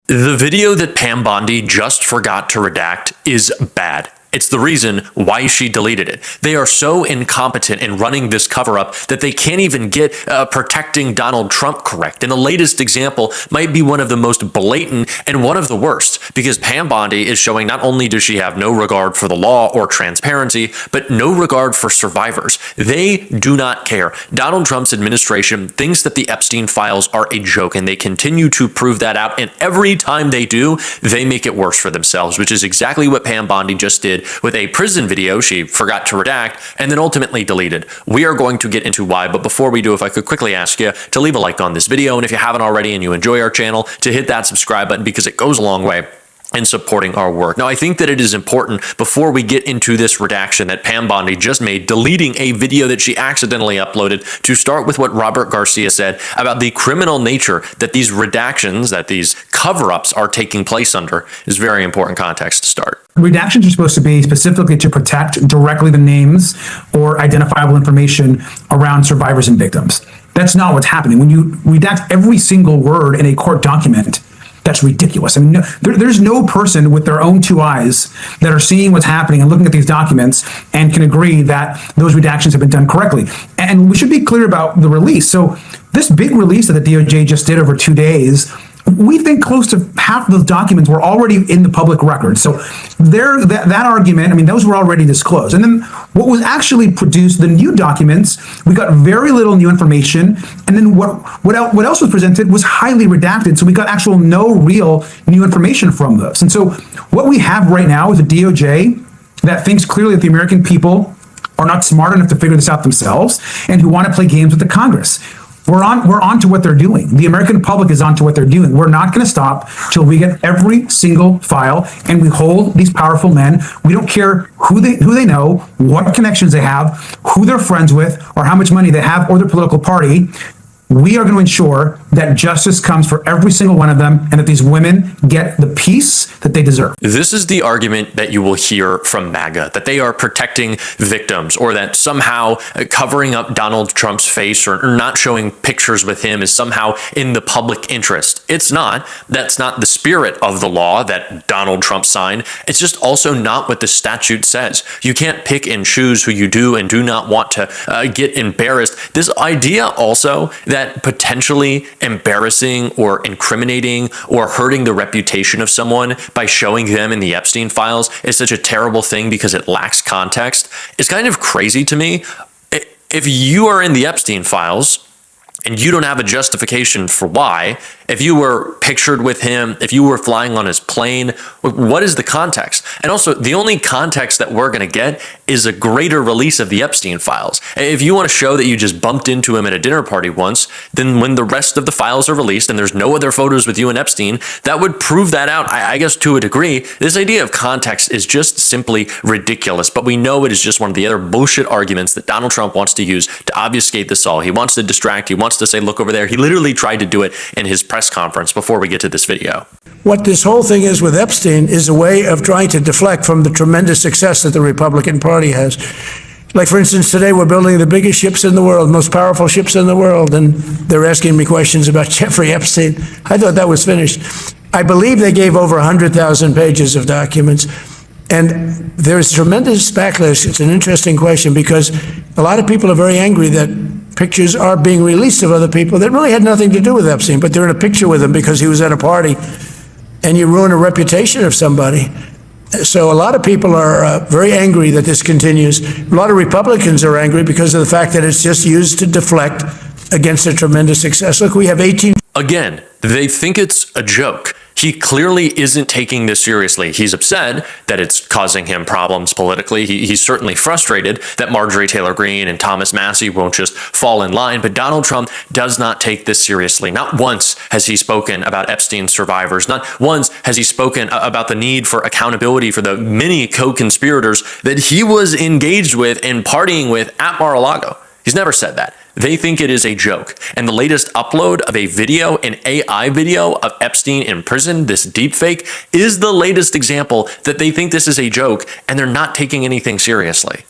The video that Pam Bondi just forgot to redact is bad. It's the reason why she deleted it. They are so incompetent in running this cover-up that they can't even get protecting Donald Trump correct. And the latest example might be one of the most blatant and one of the worst, because Pam Bondi is showing not only does she have no regard for the law or transparency, but no regard for survivors. They do not care. Donald Trump's administration thinks that the Epstein files are a joke, and they continue to prove that out. And every time they do, they make it worse for themselves, which is exactly what Pam Bondi just did with a prison video she forgot to redact and then ultimately deleted. We are going to get into why, but before we do, if I could quickly ask you to leave a like on this video, and if you haven't already and you enjoy our channel, to hit that subscribe button because it goes a long way in supporting our work. Now, I think that it is important before we get into this redaction that Pam Bondi just made, deleting a video that she accidentally uploaded, to start with what Robert Garcia said about the criminal nature that these redactions, that these cover-ups are taking place under, is very important context to start. Redactions are supposed to be specifically to protect directly the names or identifiable information around survivors and victims. That's not what's happening. When you redact every single word in a court document, that's ridiculous. I mean, there's no person with their own two eyes that are seeing what's happening and looking at these documents and can agree that those redactions have been done correctly. And we should be clear about the release. So this big release that the DOJ just did over 2 days, we think close to half of those documents were already in the public record. So that argument, I mean, those were already disclosed. And then what was actually produced, the new documents, we got very little new information. And then what else was presented was highly redacted. So we got no real new information from those. And so what we have right now is a DOJ that thinks clearly that the American people are not smart enough to figure this out themselves and who want to play games with the Congress. We're on to what they're doing. The American public is on to what they're doing. We're not going to stop till we get every single file and we hold these powerful men. We don't care who they know, what connections they have, who they're friends with, or how much money they have, or their political party. We are going to ensure that justice comes for every single one of them and that these women get the peace that they deserve. This is the argument that you will hear from MAGA, that they are protecting victims, or that somehow covering up Donald Trump's face or not showing pictures with him is somehow in the public interest. It's not. That's not the spirit of the law that Donald Trump signed. It's just also not what the statute says. You can't pick and choose who you do and do not want to get embarrassed. This idea also that potentially embarrassing or incriminating or hurting the reputation of someone by showing them in the Epstein files is such a terrible thing because it lacks context. It's kind of crazy to me. If you are in the Epstein files and you don't have a justification for why, if you were pictured with him, if you were flying on his plane, what is the context? And also, the only context that we're going to get is a greater release of the Epstein files. If you want to show that you just bumped into him at a dinner party once, then when the rest of the files are released and there's no other photos with you and Epstein, that would prove that out, I guess, to a degree. This idea of context is just simply ridiculous, but we know it is just one of the other bullshit arguments that Donald Trump wants to use to obfuscate this all. He wants to distract. He wants to say, look over there. He literally tried to do it in his press conference before we get to this video. What this whole thing is with Epstein is a way of trying to deflect from the tremendous success that the Republican Party has. Like, for instance, today we're building the biggest ships in the world, most powerful ships in the world, and they're asking me questions about Jeffrey Epstein. I thought that was finished. I believe they gave over 100,000 pages of documents, and there's tremendous backlash. It's an interesting question because a lot of people are very angry that pictures are being released of other people that really had nothing to do with Epstein, but they're in a picture with him because he was at a party, and you ruin a reputation of somebody. So a lot of people are very angry that this continues. A lot of Republicans are angry because of the fact that it's just used to deflect against a tremendous success. Look, we have 18. Again, they think it's a joke. He clearly isn't taking this seriously. He's upset that it's causing him problems politically. He's certainly frustrated that Marjorie Taylor Greene and Thomas Massie won't just fall in line, but Donald Trump does not take this seriously. Not once has he spoken about Epstein survivors. Not once has he spoken about the need for accountability for the many co-conspirators that he was engaged with and partying with at Mar-a-Lago. He's never said that. They think it is a joke. And the latest upload of a video, an AI video of Epstein in prison, this deepfake, is the latest example that they think this is a joke and they're not taking anything seriously.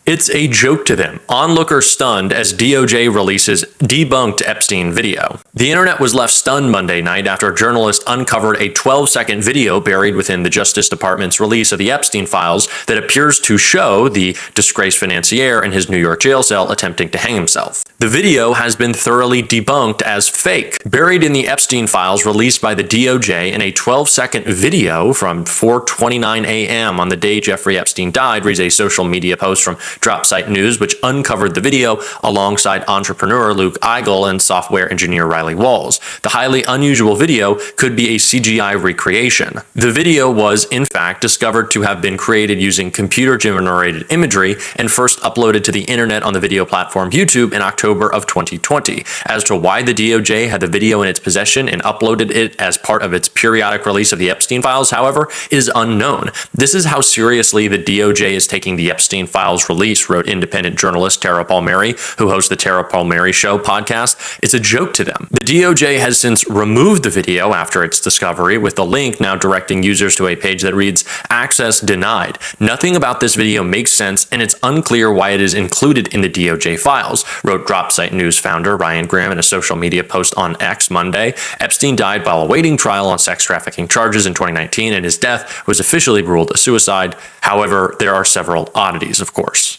It's a joke to them. Onlookers stunned as DOJ releases debunked Epstein video. The internet was left stunned Monday night after a journalist uncovered a 12-second video buried within the Justice Department's release of the Epstein files that appears to show the disgraced financier in his New York jail cell attempting to hang himself. The video has been thoroughly debunked as fake. Buried in the Epstein files released by the DOJ in a 12-second video from 4:29 a.m. on the day Jeffrey Epstein died, reads a social media post from Dropsite News, which uncovered the video alongside entrepreneur Luke Eigel and software engineer Riley Walls. The highly unusual video could be a CGI recreation. The video was, in fact, discovered to have been created using computer-generated imagery and first uploaded to the internet on the video platform YouTube in October of 2020. As to why the DOJ had the video in its possession and uploaded it as part of its periodic release of the Epstein files, however, is unknown. This is how seriously the DOJ is taking the Epstein files release, wrote independent journalist Tara Palmieri, who hosts the Tara Palmieri Show podcast. It's a joke to them. The DOJ has since removed the video after its discovery, with the link now directing users to a page that reads, "Access denied." Nothing about this video makes sense, and it's unclear why it is included in the DOJ files, wrote Dropsite News founder Ryan Graham in a social media post on X Monday. Epstein died while awaiting trial on sex trafficking charges in 2019, and his death was officially ruled a suicide. However, there are several oddities, of course.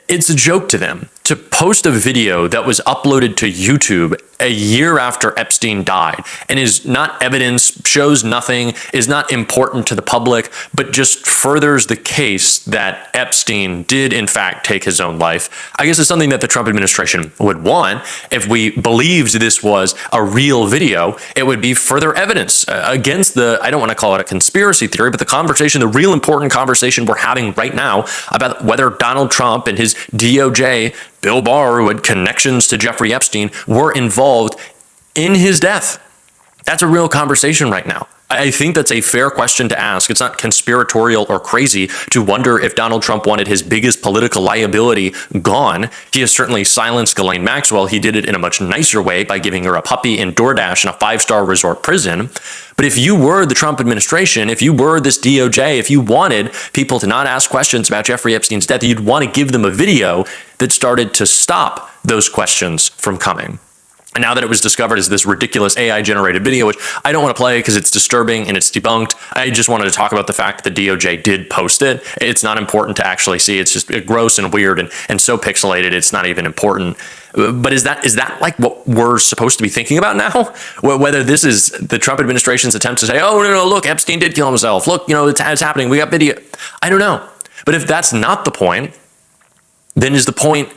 It's a joke to them to post a video that was uploaded to YouTube a year after Epstein died and is not evidence, shows nothing, is not important to the public, but just furthers the case that Epstein did in fact take his own life. I guess it's something that the Trump administration would want. If we believed this was a real video, it would be further evidence against the, I don't want to call it a conspiracy theory, but the conversation, the real important conversation we're having right now about whether Donald Trump and his DOJ, Bill Barr, who had connections to Jeffrey Epstein, were involved in his death. That's a real conversation right now. I think that's a fair question to ask. It's not conspiratorial or crazy to wonder if Donald Trump wanted his biggest political liability gone. He has certainly silenced Ghislaine Maxwell. He did it in a much nicer way by giving her a puppy in DoorDash in a 5-star resort prison. But if you were the Trump administration, if you were this DOJ, if you wanted people to not ask questions about Jeffrey Epstein's death, you'd want to give them a video that started to stop those questions from coming. And now that it was discovered as this ridiculous AI-generated video, which I don't want to play because it's disturbing and it's debunked, I just wanted to talk about the fact that the DOJ did post it. It's not important to actually see. It's just gross and weird and so pixelated, it's not even important. But is that like what we're supposed to be thinking about now? Whether this is the Trump administration's attempt to say, oh, no, look, Epstein did kill himself. Look, it's happening. We got video. I don't know. But if that's not the point, then is the point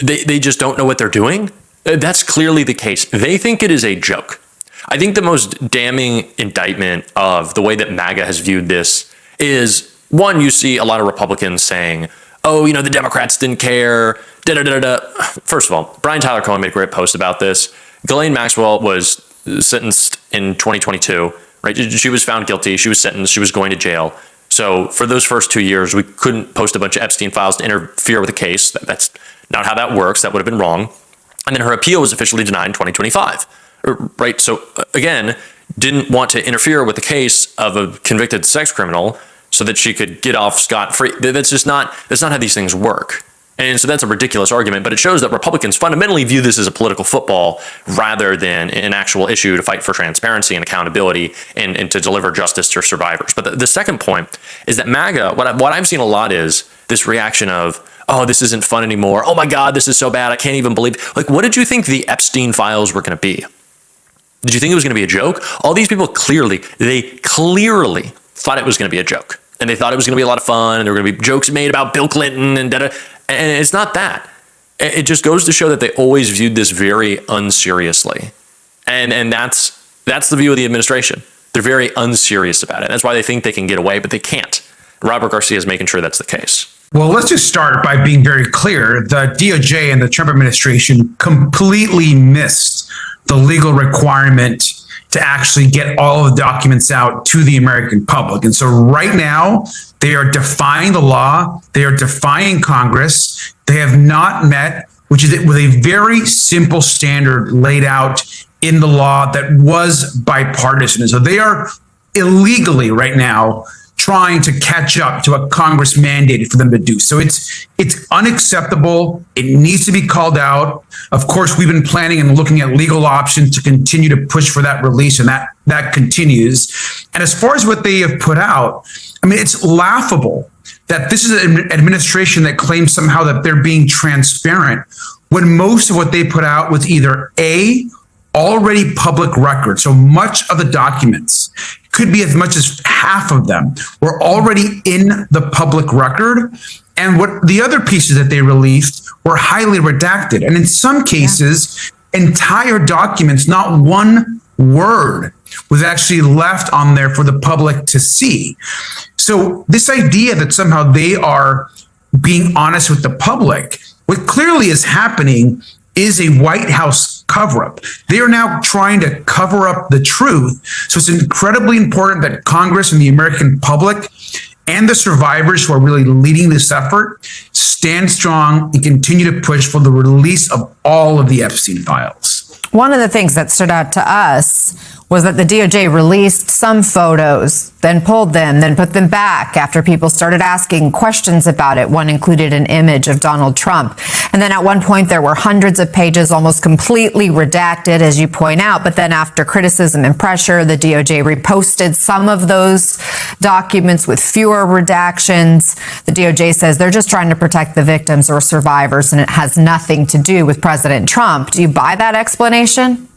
they just don't know what they're doing? That's clearly the case. They think it is a joke. I think the most damning indictment of the way that MAGA has viewed this is, one, you see a lot of Republicans saying, oh, the Democrats didn't care, da-da-da-da. First of all, Brian Tyler Cohen made a great post about this. Ghislaine Maxwell was sentenced in 2022, right? She was found guilty. She was sentenced. She was going to jail. So for those first 2 years, we couldn't post a bunch of Epstein files to interfere with the case. That's not how that works. That would have been wrong. And then her appeal was officially denied in 2025, right? So again, didn't want to interfere with the case of a convicted sex criminal so that she could get off scot-free. That's not how these things work. And so that's a ridiculous argument, but it shows that Republicans fundamentally view this as a political football rather than an actual issue to fight for transparency and accountability and to deliver justice to survivors. But the second point is that MAGA, what I've seen a lot is this reaction of, oh, this isn't fun anymore. Oh my God, this is so bad. I can't even believe. Like, what did you think the Epstein files were going to be? Did you think it was going to be a joke? All these people clearly thought it was going to be a joke. And they thought it was going to be a lot of fun. And there were going to be jokes made about Bill Clinton and da-da. And it's not that. It just goes to show that they always viewed this very unseriously. And that's the view of the administration. They're very unserious about it. That's why they think they can get away, but they can't. Robert Garcia is making sure that's the case. Well, let's just start by being very clear. The DOJ and the Trump administration completely missed the legal requirement to actually get all of the documents out to the American public. And so right now, they are defying the law. They are defying Congress. They have not met, which is with a very simple standard laid out in the law that was bipartisan. And so they are illegally right now trying to catch up to what Congress mandated for them to do. So it's unacceptable. It needs to be called out. Of course, we've been planning and looking at legal options to continue to push for that release, and that continues. And as far as what they have put out, I mean, it's laughable that this is an administration that claims somehow that they're being transparent when most of what they put out was either A, already public record. So much of the documents, could be as much as half of them, were already in the public record. And what the other pieces that they released were highly redacted. And in some cases, entire documents, not one word was actually left on there for the public to see. So this idea that somehow they are being honest with the public, what clearly is happening is a White House cover-up. They are now trying to cover up the truth. So it's incredibly important that Congress and the American public and the survivors who are really leading this effort stand strong and continue to push for the release of all of the Epstein files. One of the things that stood out to us was that the DOJ released some photos, then pulled them, then put them back after people started asking questions about it. One included an image of Donald Trump. And then at one point there were hundreds of pages almost completely redacted, as you point out. But then after criticism and pressure, the DOJ reposted some of those documents with fewer redactions. The DOJ says they're just trying to protect the victims or survivors, and it has nothing to do with President Trump. Do you buy that explanation?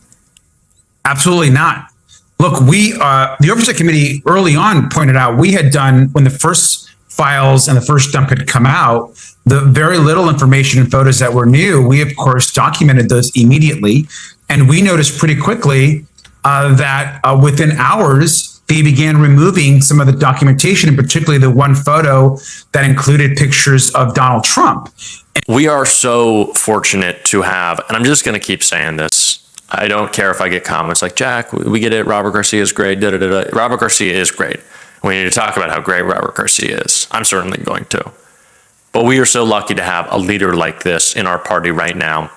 Absolutely not. Look, the Oversight Committee early on pointed out we had done, when the first files and the first dump had come out, the very little information and photos that were new, we of course documented those immediately. And we noticed pretty quickly that within hours, they began removing some of the documentation, and particularly the one photo that included pictures of Donald Trump. We are so fortunate to have, and I'm just going to keep saying this, I don't care if I get comments like, Jack, we get it, Robert Garcia is great, da-da-da-da. Robert Garcia is great. We need to talk about how great Robert Garcia is. I'm certainly going to. But we are so lucky to have a leader like this in our party right now,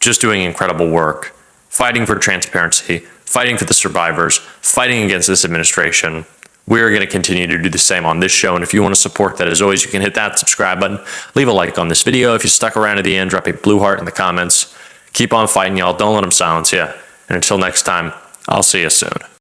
just doing incredible work, fighting for transparency, fighting for the survivors, fighting against this administration. We're going to continue to do the same on this show. And if you want to support that, as always, you can hit that subscribe button, leave a like on this video. If you stuck around to the end, drop a blue heart in the comments. Keep on fighting, y'all. Don't let them silence you. And until next time, I'll see you soon.